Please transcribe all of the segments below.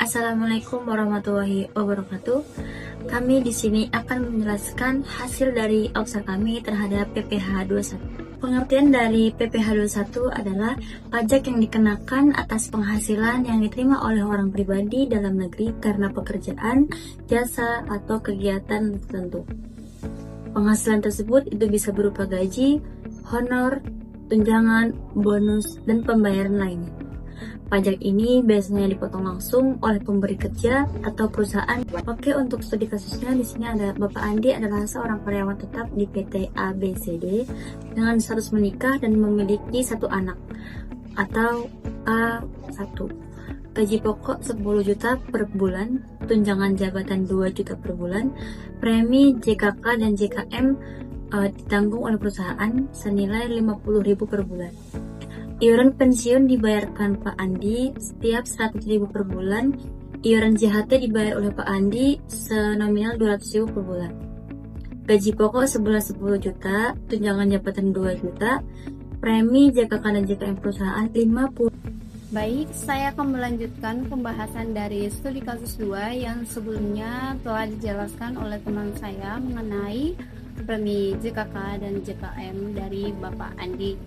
Assalamualaikum warahmatullahi wabarakatuh. Kami di sini akan menjelaskan hasil dari ausar kami terhadap PPh 21. Pengertian dari PPh 21 adalah pajak yang dikenakan atas penghasilan yang diterima oleh orang pribadi dalam negeri karena pekerjaan, jasa, atau kegiatan tertentu. Penghasilan tersebut itu bisa berupa gaji, honor, tunjangan, bonus, dan pembayaran lainnya. Pajak ini biasanya dipotong langsung oleh pemberi kerja atau perusahaan. Oke, untuk studi kasusnya di sini ada Bapak Andi adalah seorang karyawan tetap di PT ABCD dengan status menikah dan memiliki satu anak atau A1. Gaji pokok 10 juta per bulan, tunjangan jabatan 2 juta per bulan, premi JKK dan JKM ditanggung oleh perusahaan senilai 50.000 per bulan. Iuran pensiun dibayarkan Pak Andi setiap 100.000 per bulan. Iuran JHT dibayar oleh Pak Andi senominal 200.000 per bulan. Gaji pokok sebulan 10 juta, tunjangan jabatan 2 juta, premi JKK dan JKM perusahaan 50. Baik, saya akan melanjutkan pembahasan dari studi kasus 2 yang sebelumnya telah dijelaskan oleh teman saya mengenai premi JKK dan JKM dari Bapak Andi.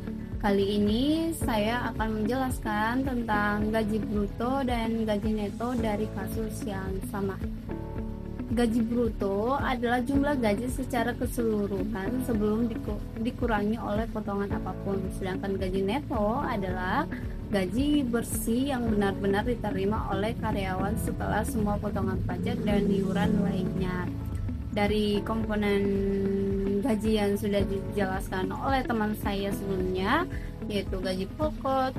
Kali ini saya akan menjelaskan tentang gaji bruto dan gaji neto dari kasus yang sama. Gaji bruto adalah jumlah gaji secara keseluruhan sebelum dikurangi oleh potongan apapun. Sedangkan gaji neto adalah gaji bersih yang benar-benar diterima oleh karyawan setelah semua potongan pajak dan iuran lainnya. Dari komponen gaji yang sudah dijelaskan oleh teman saya sebelumnya, yaitu gaji pokok,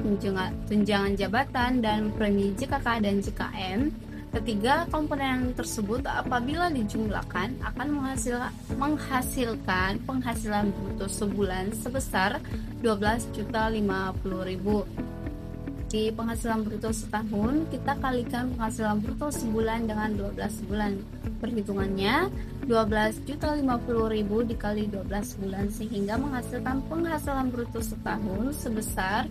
tunjangan jabatan, dan premi JKK dan JKM. Ketiga komponen tersebut apabila dijumlahkan akan menghasilkan penghasilan bruto sebulan sebesar 12.050.000. Di penghasilan bruto setahun, kita kalikan penghasilan bruto sebulan dengan 12 bulan. Perhitungannya 12.050.000 dikali 12 bulan sehingga menghasilkan penghasilan bruto setahun sebesar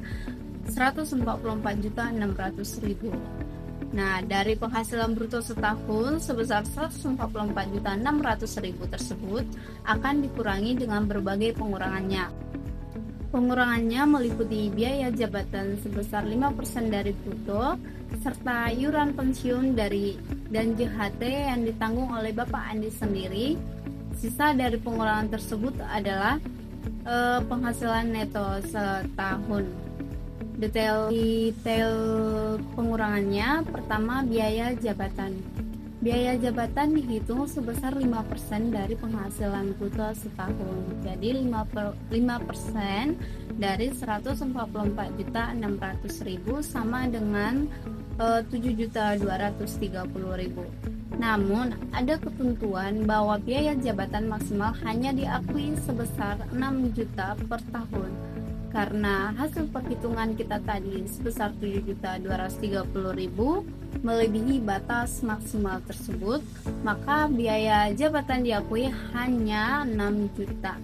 144.600.000. Nah, dari penghasilan bruto setahun sebesar 144.600.000 tersebut akan dikurangi dengan berbagai pengurangannya. Pengurangannya meliputi biaya jabatan sebesar 5% dari bruto, serta iuran pensiun dan JHT yang ditanggung oleh Bapak Andi sendiri. Sisa dari pengurangan tersebut adalah penghasilan neto setahun. Detail pengurangannya, pertama biaya jabatan. Biaya jabatan dihitung sebesar 5% dari penghasilan bruto setahun. Jadi 5% dari 144.600.000 sama dengan 7.230.000. Namun ada ketentuan bahwa biaya jabatan maksimal hanya diakui sebesar 6 juta per tahun. Karena hasil perhitungan kita tadi sebesar 7.230.000 melebihi batas maksimal tersebut, maka biaya jabatan diakui hanya 6 juta.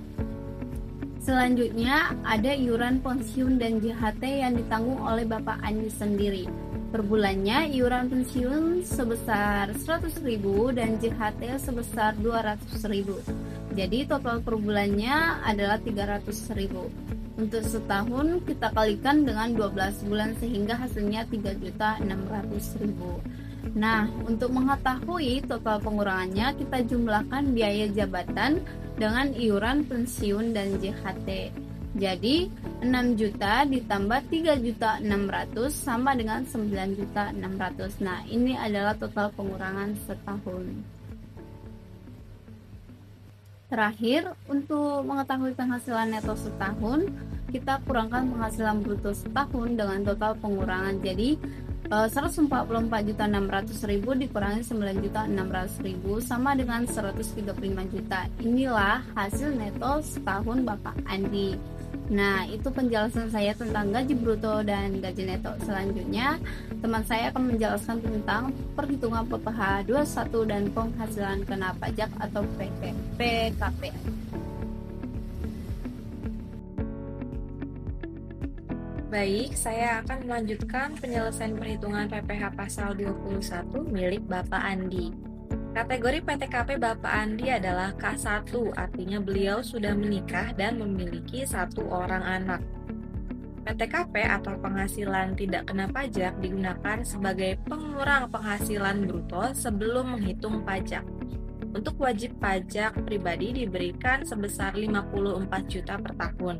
Selanjutnya ada iuran pensiun dan JHT yang ditanggung oleh Bapak Andi sendiri. Per bulannya iuran pensiun sebesar 100.000 dan JHT sebesar 200.000. Jadi total per bulannya adalah 300.000. Untuk setahun kita kalikan dengan 12 bulan sehingga hasilnya 3.600.000. Nah, untuk mengetahui total pengurangannya kita jumlahkan biaya jabatan dengan iuran pensiun dan JHT. Jadi 6 juta ditambah 3.600.000 sama dengan 9.600.000. Nah, ini adalah total pengurangan setahun. Terakhir, untuk mengetahui penghasilan neto setahun, kita kurangkan penghasilan bruto setahun dengan total pengurangan. Jadi 144.600.000 dikurangi 9.600.000 sama dengan 135 juta. Inilah hasil neto setahun Bapak Andi. Nah, itu penjelasan saya tentang gaji bruto dan gaji neto. Selanjutnya, teman saya akan menjelaskan tentang perhitungan PPh 21 dan penghasilan kena pajak atau PKP. Baik, saya akan melanjutkan penyelesaian perhitungan PPh pasal 21 milik Bapak Andi. Kategori PTKP Bapak Andi adalah K1, artinya beliau sudah menikah dan memiliki 1 orang anak. PTKP atau penghasilan tidak kena pajak digunakan sebagai pengurang penghasilan bruto sebelum menghitung pajak. Untuk wajib pajak pribadi diberikan sebesar 54 juta per tahun.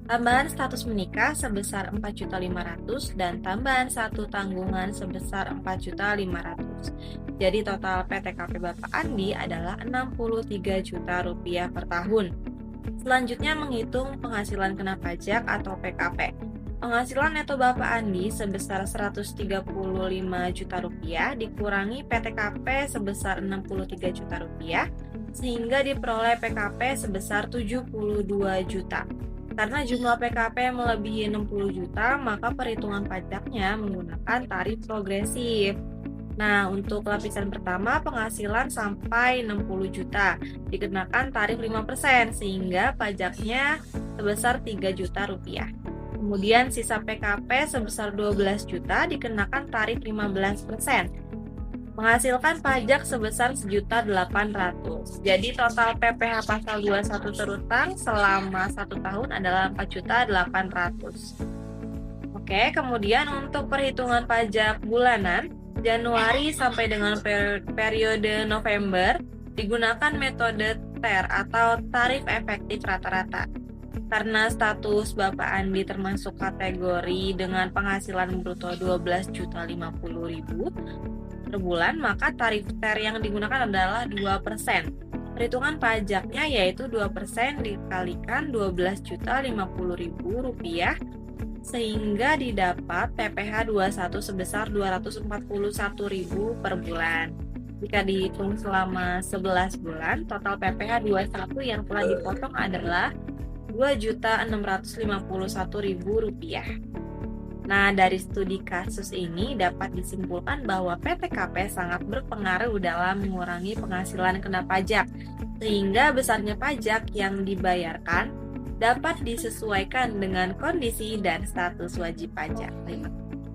Tambahan status menikah sebesar 4.500.000 dan tambahan 1 tanggungan sebesar 4.500.000. Jadi total PTKP Bapak Andi adalah 63 juta rupiah per tahun. Selanjutnya menghitung penghasilan kena pajak atau PKP. Penghasilan neto Bapak Andi sebesar 135 juta rupiah dikurangi PTKP sebesar 63 juta rupiah sehingga diperoleh PKP sebesar 72 juta. Karena jumlah PKP melebihi 60 juta, maka perhitungan pajaknya menggunakan tarif progresif. Nah, untuk lapisan pertama penghasilan sampai 60 juta dikenakan tarif 5% sehingga pajaknya sebesar 3 juta rupiah. Kemudian sisa PKP sebesar 12 juta dikenakan tarif 15%. Menghasilkan pajak sebesar 1.800.000. Jadi total PPh pasal 21 terutang selama 1 tahun adalah 4.800.000. Oke, kemudian untuk perhitungan pajak bulanan Januari sampai dengan periode November digunakan metode TER atau tarif efektif rata-rata. Karena status Bapak Andi termasuk kategori dengan penghasilan bruto 12.050.000 per bulan, maka tarif TER yang digunakan adalah 2%. Perhitungan pajaknya yaitu 2% dikalikan 12.050.000 rupiah sehingga didapat PPh 21 sebesar 241.000 per bulan. Jika dihitung selama 11 bulan, total PPh 21 yang telah dipotong adalah 2.651.000 rupiah. Nah, dari studi kasus ini dapat disimpulkan bahwa PTKP sangat berpengaruh dalam mengurangi penghasilan kena pajak, sehingga besarnya pajak yang dibayarkan dapat disesuaikan dengan kondisi dan status wajib pajak.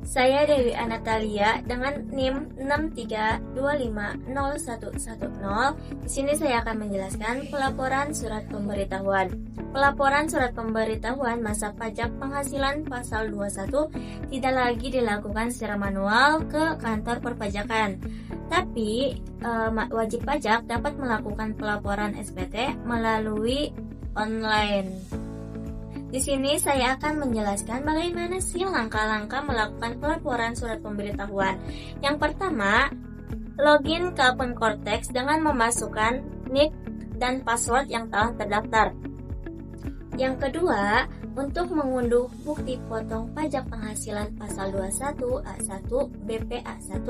Saya Dewi Anatalia dengan NIM 632501110. Di sini saya akan menjelaskan pelaporan surat pemberitahuan. Pelaporan surat pemberitahuan masa pajak penghasilan pasal 21 tidak lagi dilakukan secara manual ke kantor perpajakan. Tapi wajib pajak dapat melakukan pelaporan SPT melalui online. Di sini saya akan menjelaskan bagaimana sih langkah-langkah melakukan pelaporan surat pemberitahuan. Yang pertama, login ke akun Cortex dengan memasukkan nick dan password yang telah terdaftar. Yang kedua, untuk mengunduh bukti potong pajak penghasilan pasal 21 A1 BPA1,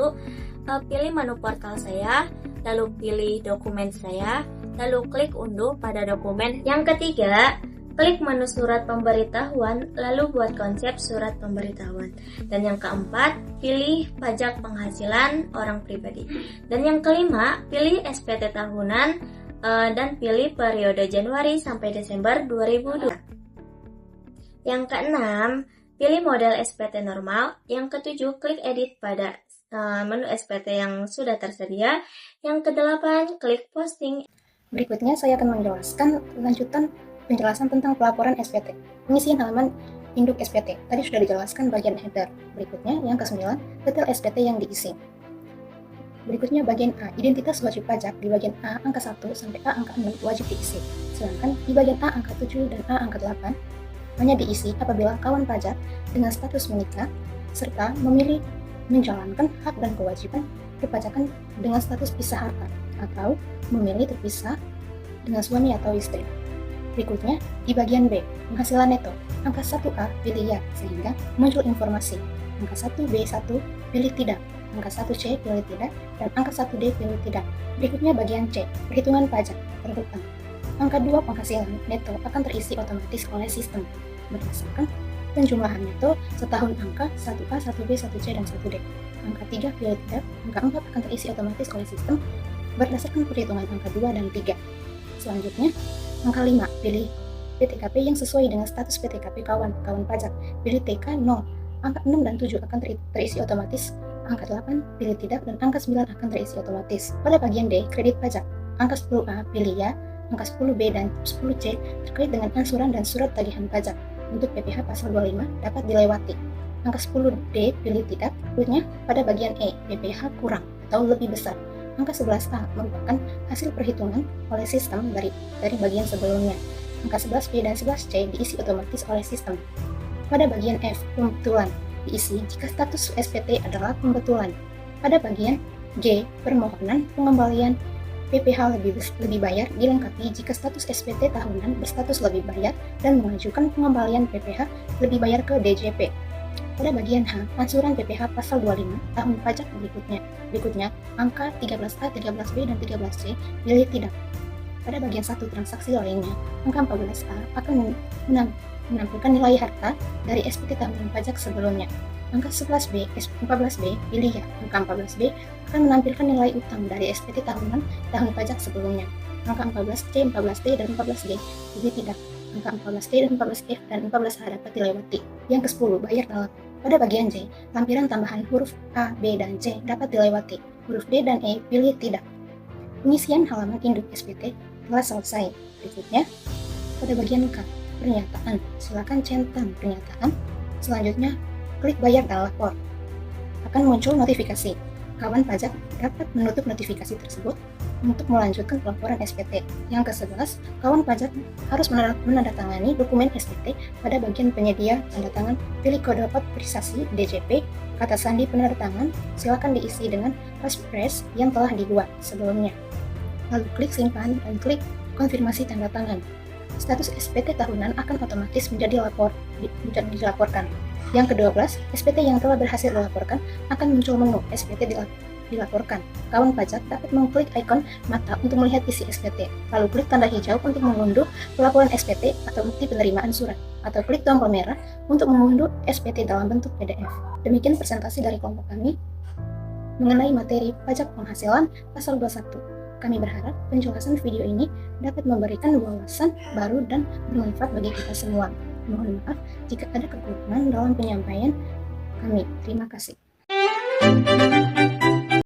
pilih menu portal saya, lalu pilih dokumen saya, lalu klik unduh pada dokumen. Yang ketiga, klik menu surat pemberitahuan, lalu buat konsep surat pemberitahuan. Dan yang keempat, pilih pajak penghasilan orang pribadi. Dan yang kelima, pilih SPT tahunan dan pilih periode Januari sampai Desember 2002. Yang keenam, pilih model SPT normal. Yang ketujuh, klik edit pada menu SPT yang sudah tersedia. Yang kedelapan, klik posting. Berikutnya saya akan menjelaskan lanjutan penjelasan tentang pelaporan SPT. Pengisian halaman induk SPT. Tadi sudah dijelaskan bagian header. Berikutnya yang ke-9, detail SPT yang diisi. Berikutnya bagian A, identitas wajib pajak. Di bagian A angka 1 sampai A angka 6 wajib diisi. Sedangkan di bagian A angka 7 dan A angka 8 hanya diisi apabila kawan pajak dengan status menikah serta memilih menjalankan hak dan kewajiban perpajakan dengan status pisah harta atau memilih terpisah dengan suami atau istri. Berikutnya, di bagian B, penghasilan neto, angka 1A pilih ya, sehingga muncul informasi. angka 1B1 pilih tidak, angka 1C pilih tidak, dan angka 1D pilih tidak. Berikutnya bagian C, perhitungan pajak terhutang. Angka 2 penghasilan neto akan terisi otomatis oleh sistem berdasarkan penjumlahan neto setahun angka 1A, 1B, 1C, dan 1D. Angka 3 pilih tidak, angka 4 akan terisi otomatis oleh sistem berdasarkan perhitungan angka 2 dan 3. Selanjutnya, angka 5 pilih PTKP yang sesuai dengan status PTKP kawan pajak, pilih TK 0. Angka 6 dan 7 akan terisi otomatis, angka 8 pilih tidak, dan angka 9 akan terisi otomatis. Pada bagian D, kredit pajak, angka 10A pilih ya, angka 10B dan 10C terkait dengan angsuran dan surat tagihan pajak. Untuk PPh pasal 25 dapat dilewati. Angka 10D pilih tidak, berikutnya pada bagian E, PPh kurang atau lebih besar. Angka 11A merupakan hasil perhitungan oleh sistem dari bagian sebelumnya. Angka 11B dan 11C diisi otomatis oleh sistem. Pada bagian F, pembetulan, diisi jika status SPT adalah pembetulan. Pada bagian G, permohonan pengembalian PPh lebih bayar dilengkapi jika status SPT tahunan berstatus lebih bayar dan mengajukan pengembalian PPh lebih bayar ke DJP. Pada bagian H, angsuran PPh pasal 25 tahun pajak berikutnya angka 13A, 13B, dan 13C pilih tidak. Pada bagian 1 transaksi lainnya, angka 14A akan menampilkan nilai harta dari SPT tahunan pajak sebelumnya. Angka 14B pilih ya. Angka 14B akan menampilkan nilai utang dari SPT tahun pajak sebelumnya. Angka 14C, 14D, dan 14D pilih tidak. Angka 14D dan 14F dan 14H dapat dilewati. Yang ke-10, bayar dalam. Pada bagian J, lampiran tambahan huruf A, B, dan C dapat dilewati. Huruf D dan E pilih tidak. Pengisian halaman induk SPT telah selesai. Berikutnya, pada bagian K, pernyataan. Silakan centang pernyataan. Selanjutnya, klik bayar dan lapor. Akan muncul notifikasi. Kawan pajak dapat menutup notifikasi tersebut untuk melanjutkan pelaporan SPT. Yang ke-11, kawan pajak harus menandatangani dokumen SPT pada bagian penyedia tanda tangan, pilih kode otorisasi DJP, kata sandi penandatangan, silakan diisi dengan passphrase yang telah dibuat sebelumnya. Lalu klik simpan dan klik konfirmasi tanda tangan. Status SPT tahunan akan otomatis dilaporkan. Yang ke-12, SPT yang telah berhasil dilaporkan akan muncul menu SPT dilaporkan. Kawan pajak dapat mengklik ikon mata untuk melihat isi SPT, lalu klik tanda hijau untuk mengunduh pelaporan SPT atau bukti penerimaan surat, atau klik tombol merah untuk mengunduh SPT dalam bentuk PDF. Demikian presentasi dari kelompok kami mengenai materi pajak penghasilan pasal 21. Kami berharap penjelasan video ini dapat memberikan wawasan baru dan bermanfaat bagi kita semua. Mohon maaf jika ada kekurangan dalam penyampaian kami. Terima kasih.